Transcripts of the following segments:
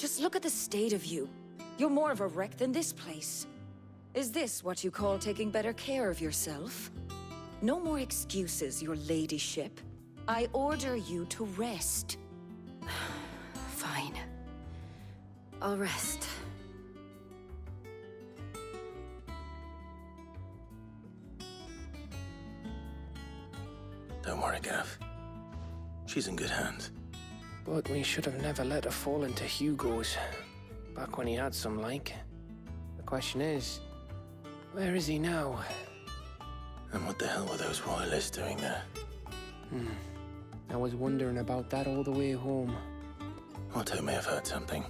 Just look at the state of you. You're more of a wreck than this place. Is this what you call taking better care of yourself? No more excuses, your ladyship. I order you to rest. Fine. I'll rest. Don't worry, Gav. She's in good hands. But we should have never let her fall into Hugo's. Back when he had some, like. The question is, where is he now? And what the hell were those royalists doing there? I was wondering about that all the way home. Otto may have heard something.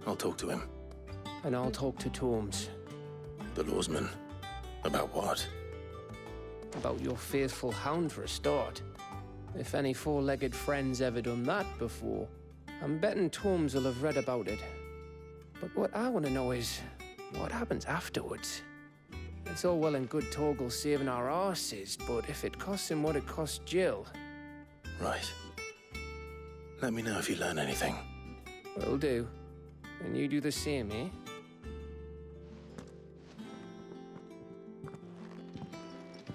I'll talk to him. And I'll talk to Tomes. The lawsman. About what? About your faithful hound for a start. If any four-legged friend's ever done that before, I'm betting Tomes will have read about it. But what I want to know is, what happens afterwards? It's all well and good Torgal saving our arses, but if it costs him what it cost Jill... Right. Let me know if you learn anything. Will do. And you do the same, eh?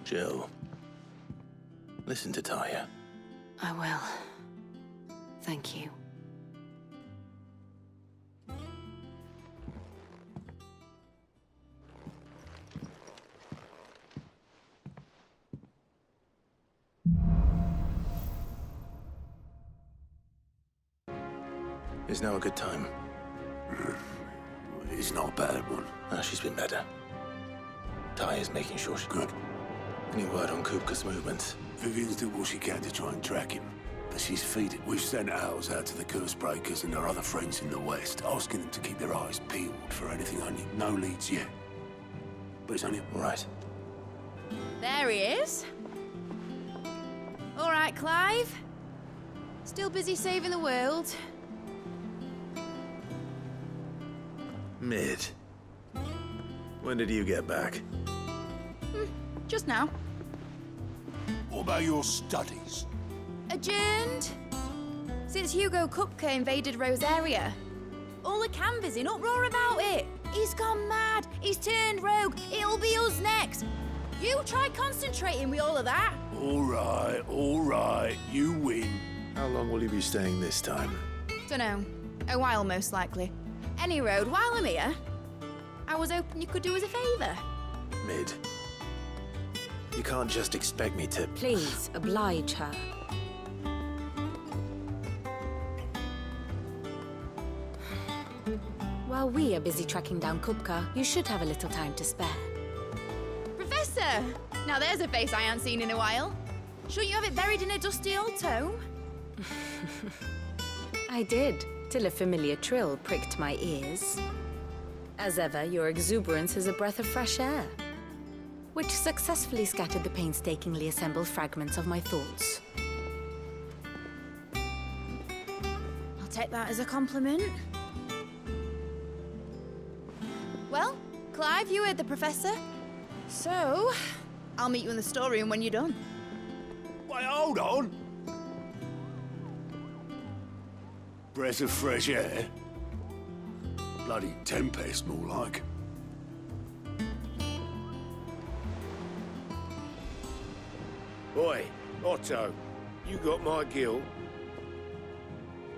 Jill. Listen to Taya. I will. Thank you. Is now a good time? It's not a bad one. She's been better. Taya's making sure she's good. Any word on Kupka's movements? Vivian's doing what she can to try and track him. But she's feeding. We've sent ours out to the curse breakers and our other friends in the west, asking them to keep their eyes peeled for anything only. No leads yet. But it's only... Right. There he is. All right, Clive. Still busy saving the world. Mid. When did you get back? Just now. What about your studies? Adjourned. Since Hugo Kupka invaded Rosaria. All the canvass in uproar about it. He's gone mad. He's turned rogue. It'll be us next. You try concentrating with all of that. All right. You win. How long will you be staying this time? Dunno. A while, most likely. Any road, while I'm here, I was hoping you could do us a favour. Mid. You can't just expect me to... Please, oblige her. While we are busy tracking down Kupka, you should have a little time to spare. Professor! Now there's a face I haven't seen in a while. Shouldn't you have it buried in a dusty old tome? I did, till a familiar trill pricked my ears. As ever, your exuberance is a breath of fresh air, which successfully scattered the painstakingly assembled fragments of my thoughts. I'll take that as a compliment. Well, Clive, you heard the professor. So, I'll meet you in the storeroom when you're done. Wait, hold on. Breath of fresh air. Bloody tempest, more like. Oi, Otto, you got my guilt.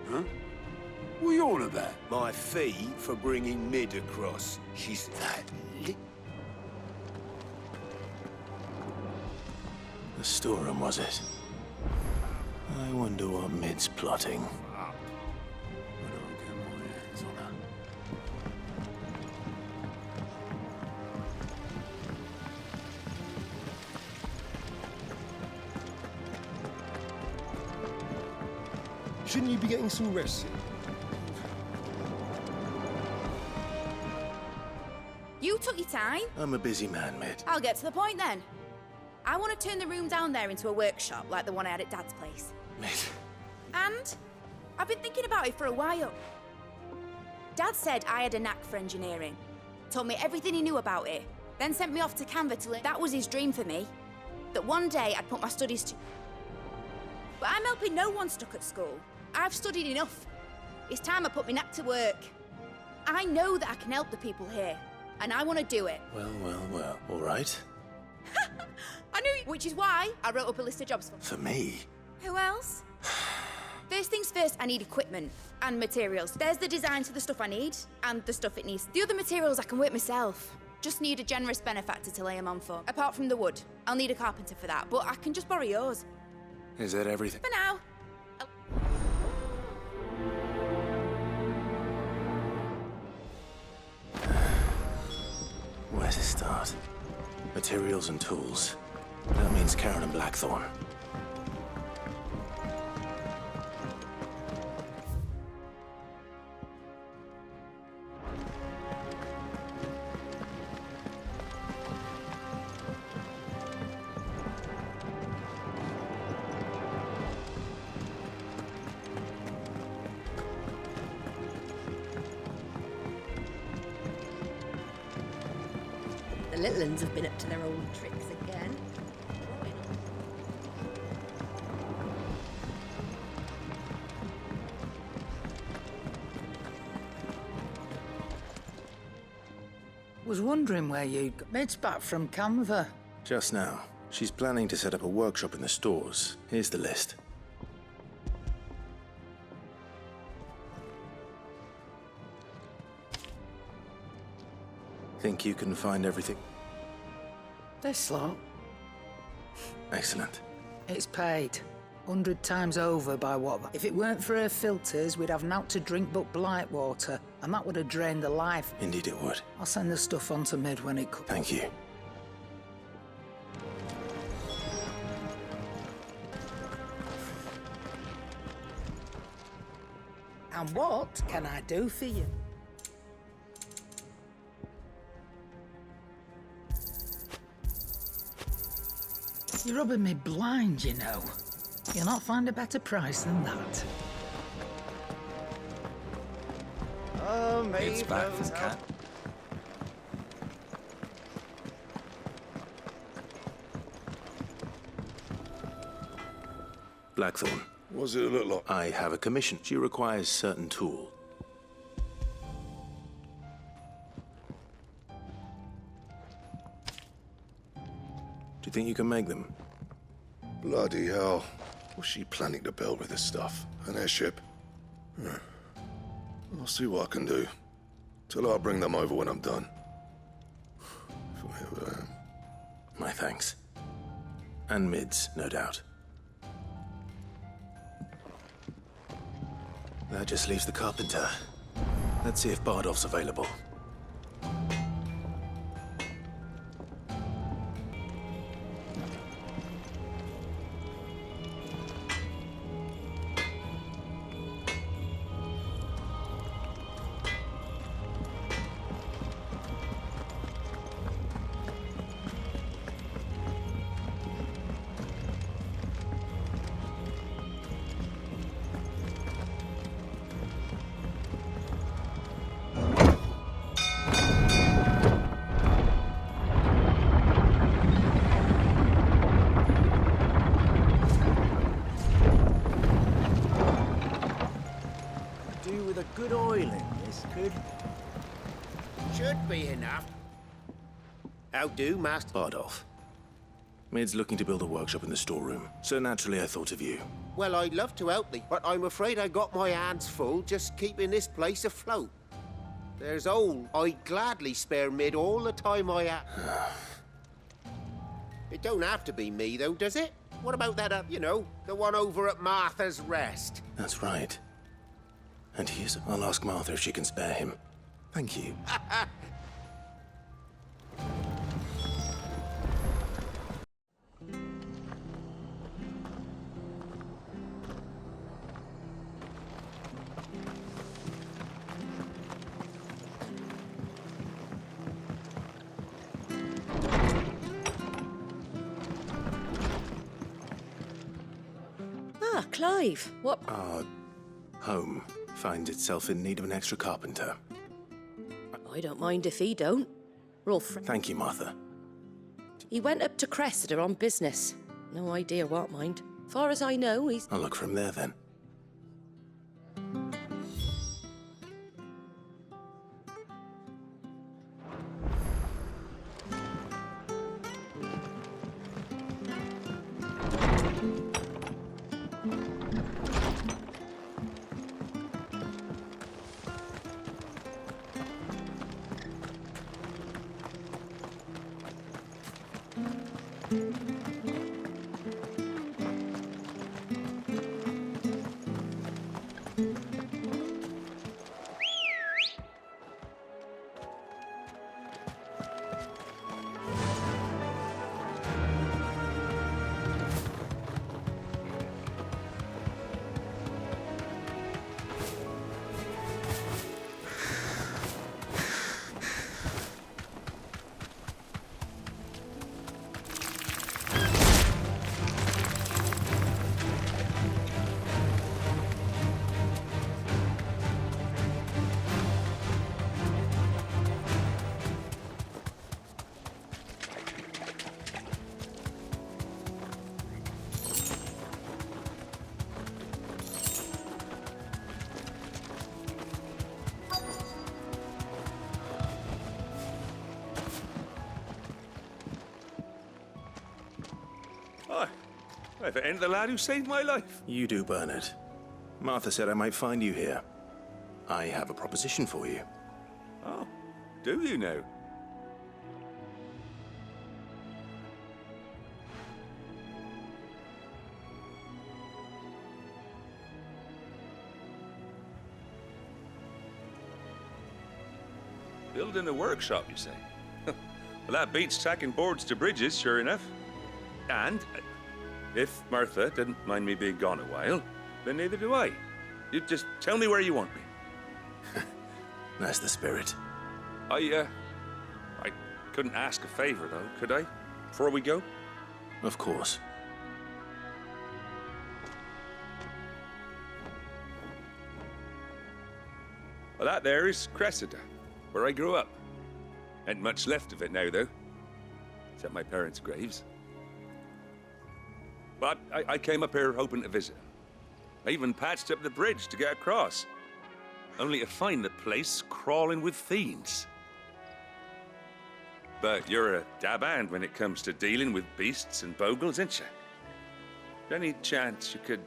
Huh? What are you on about? My fee for bringing Mid across. She's That The storeroom, was it? I wonder what Mid's plotting. I don't get my hands on her. Shouldn't you be getting some rest? You took your time. I'm a busy man, Mid. I'll get to the point then. I want to turn the room down there into a workshop like the one I had at Dad's place. Mid. And I've been thinking about it for a while. Dad said I had a knack for engineering. Told me everything he knew about it. Then sent me off to Canva to learn. That was his dream for me. That one day I'd put my studies to... But I'm helping no one stuck at school. I've studied enough. It's time I put my neck to work. I know that I can help the people here, and I want to do it. Well, all right. I knew you, which is why I wrote up a list of jobs for... For me? Who else? First things first, I need equipment and materials. There's the design to the stuff I need, and the stuff it needs. The other materials I can work myself. Just need a generous benefactor to lay them on for. Apart from the wood, I'll need a carpenter for that, but I can just borrow yours. Is that everything? For now. Where to start? Materials and tools. That means Karen and Blackthorn. The little uns have been up to their old tricks again. Was wondering where you'd got Mid's back from Canva. Just now. She's planning to set up a workshop in the stores. Here's the list. Think you can find everything? This lot, Excellent. it's paid. 100 times over by what? If it weren't for her filters, we'd have naught to drink but blight water, and that would have drained the life. Indeed it would. I'll send the stuff on to Mid when it comes. Thank you. And what can I do for you? You're rubbing me blind, you know. You'll not find a better price than that. It's back for the cat. Blackthorn. What does it look like? I have a commission. She requires certain tool. Do you think you can make them? Bloody hell. What's she planning to build with this stuff? An airship? I'll see what I can do. Tell her I'll bring them over when I'm done. If I ever am. My thanks. And Mid's, no doubt. That just leaves the carpenter. Let's see if Bardolph's available. With a good oil in this should be enough. How do, Master? Bardolph. Mid's looking to build a workshop in the storeroom, so naturally I thought of you. Well, I'd love to help thee, but I'm afraid I got my hands full just keeping this place afloat. There's all I'd gladly spare Mid all the time I have. It don't have to be me, though, does it? What about that, you know, the one over at Martha's Rest? That's right. And he is. I'll ask Martha if she can spare him. Thank you. Ah, Clive, what? Our home finds itself in need of an extra carpenter. I don't mind if he don't. We're all friends. Thank you, Martha. He went up to Cressida on business. No idea what, mind. Far as I know, he's... I'll look from there, then. If it ain't the lad who saved my life. You do, Bernard. Martha said I might find you here. I have a proposition for you. Oh, do you now? Building a workshop, you say? Well, that beats tacking boards to bridges, sure enough. And if Martha didn't mind me being gone a while, then neither do I. You just tell me where you want me. That's the spirit. I couldn't ask a favor, though, could I? Before we go? Of course. Well, that there is Cressida, where I grew up. Ain't much left of it now, though. Except my parents' graves. But I came up here hoping to visit. I even patched up the bridge to get across. Only to find the place crawling with fiends. But you're a dab hand when it comes to dealing with beasts and bogles, ain't you? Any chance you could,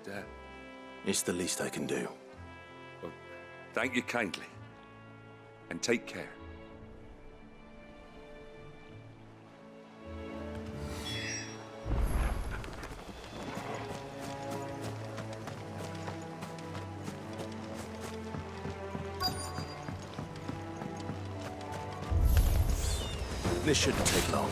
It's the least I can do. Well, thank you kindly. And take care. This shouldn't take long.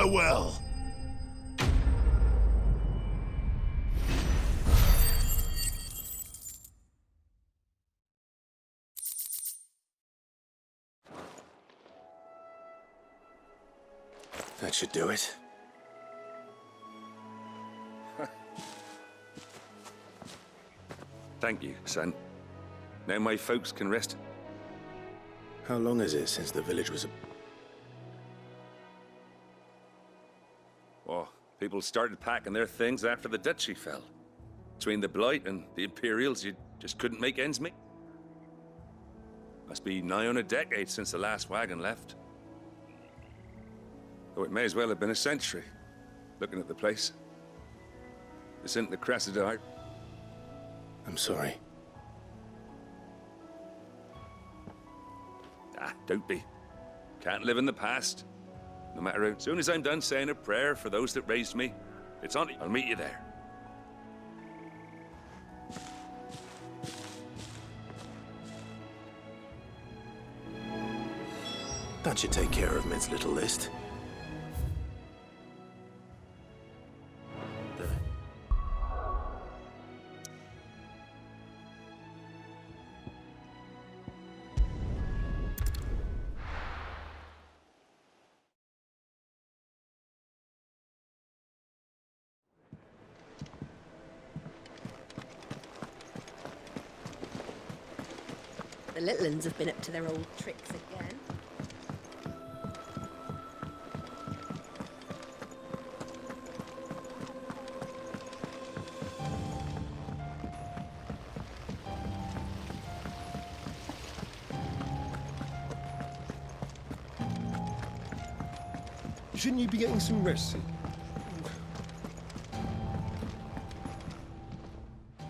Farewell. That should do it. Thank you, son. Now my folks can rest. How long is it since the village was Oh, people started packing their things after the duchy fell. Between the Blight and the Imperials, you just couldn't make ends meet. Must be nigh on a decade since the last wagon left. Though it may as well have been a century, looking at the place. This isn't the Cressida. I'm sorry. Ah, don't be. Can't live in the past. No matter how. As soon as I'm done saying a prayer for those that raised me, it's on. I'll meet you there. That should take care of Mid's little list. The little uns have been up to their old tricks again. Shouldn't you be getting some rest, Sid?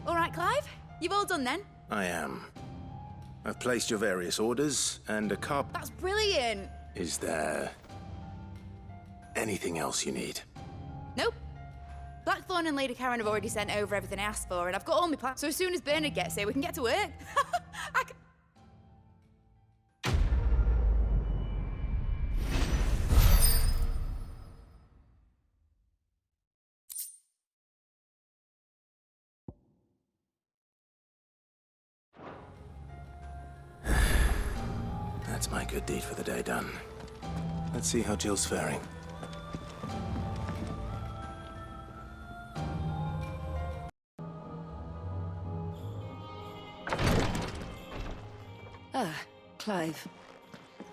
All right, Clive? You've all done then? I am. I've placed your various orders, and a cup. That's brilliant. Is there anything else you need? Nope. Blackthorn and Lady Karen have already sent over everything I asked for, and I've got all my plans. So as soon as Bernard gets here, we can get to work. That's my good deed for the day done. Let's see how Jill's faring. Ah, Clive.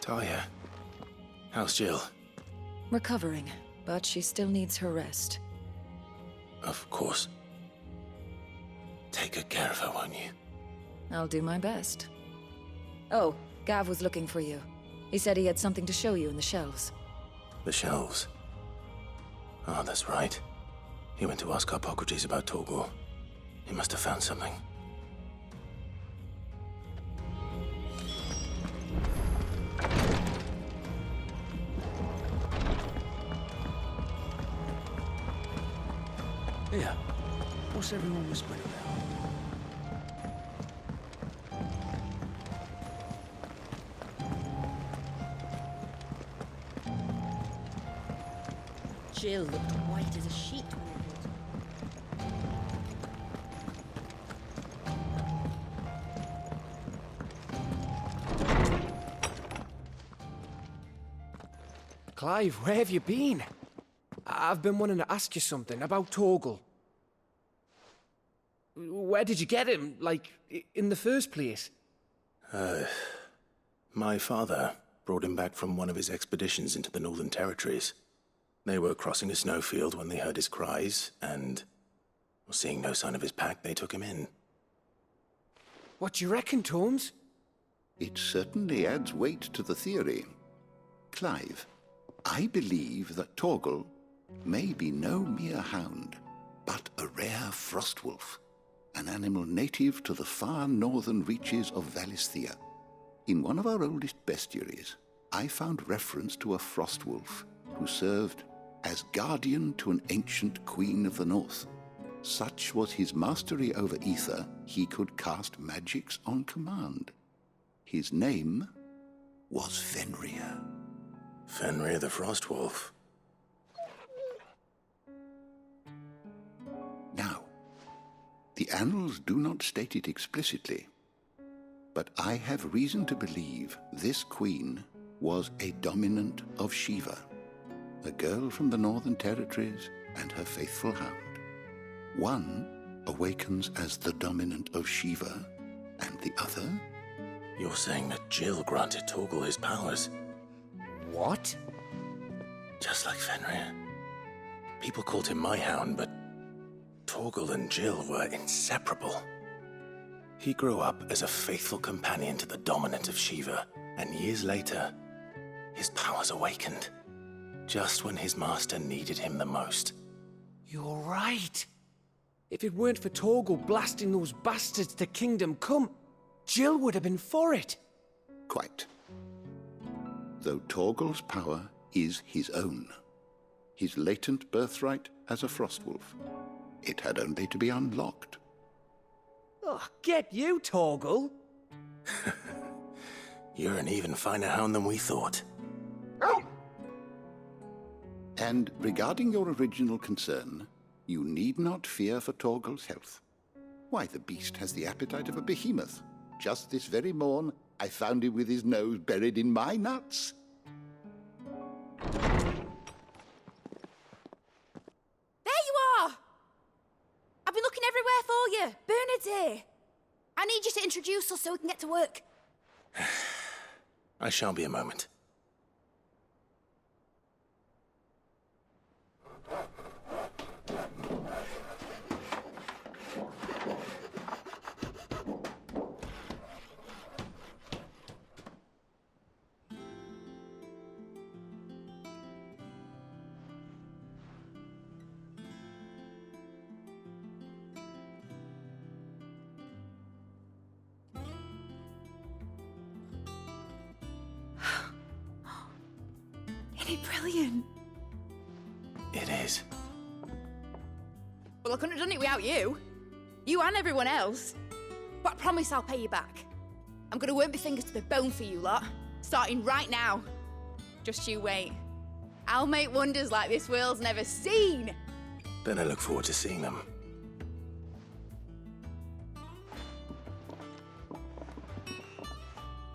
Talia, how's Jill? Recovering, but she still needs her rest. Of course. Take good care of her, won't you? I'll do my best. Oh, Gav was looking for you. He said he had something to show you in the shelves. The shelves? Oh, that's right. He went to ask Harpocrates about Torgor. He must have found something. Yeah. What's everyone whispering about? Jill looked white as a sheet. Clive, where have you been? I've been wanting to ask you something about Torgal. Where did you get him, like, in the first place? My father brought him back from one of his expeditions into the Northern Territories. They were crossing a snowfield when they heard his cries, and seeing no sign of his pack, they took him in. What do you reckon, Tomes? It certainly adds weight to the theory. Clive, I believe that Torgal may be no mere hound, but a rare frostwolf, an animal native to the far northern reaches of Valisthea. In one of our oldest bestiaries, I found reference to a frostwolf who served as guardian to an ancient queen of the north. Such was his mastery over ether, he could cast magics on command. His name was Fenrir. Fenrir the Frostwolf. The annals do not state it explicitly, but I have reason to believe this queen was a dominant of Shiva, a girl from the Northern Territories and her faithful hound. One awakens as the dominant of Shiva, and the other? You're saying that Jill granted Torgal his powers? What? Just like Fenrir. People called him my hound, but Torgal and Jill were inseparable. He grew up as a faithful companion to the dominant of Shiva, and years later, his powers awakened, just when his master needed him the most. You're right. If it weren't for Torgal blasting those bastards to Kingdom Come, Jill would have been for it. Quite. Though Torgal's power is his own, his latent birthright as a Frostwolf. It had only to be unlocked. Oh, get you, Torgal! You're an even finer hound than we thought. And regarding your original concern, you need not fear for Torgal's health. Why, the beast has the appetite of a behemoth. Just this very morn, I found him with his nose buried in my nuts. There you are! I've been looking everywhere for you. Bernard's here. I need you to introduce us so we can get to work. I shall be a moment. Isn't it brilliant? It is. Well, I couldn't have done it without you. You and everyone else. But I promise I'll pay you back. I'm gonna work my fingers to the bone for you lot, starting right now. Just you wait. I'll make wonders like this world's never seen. Then I look forward to seeing them.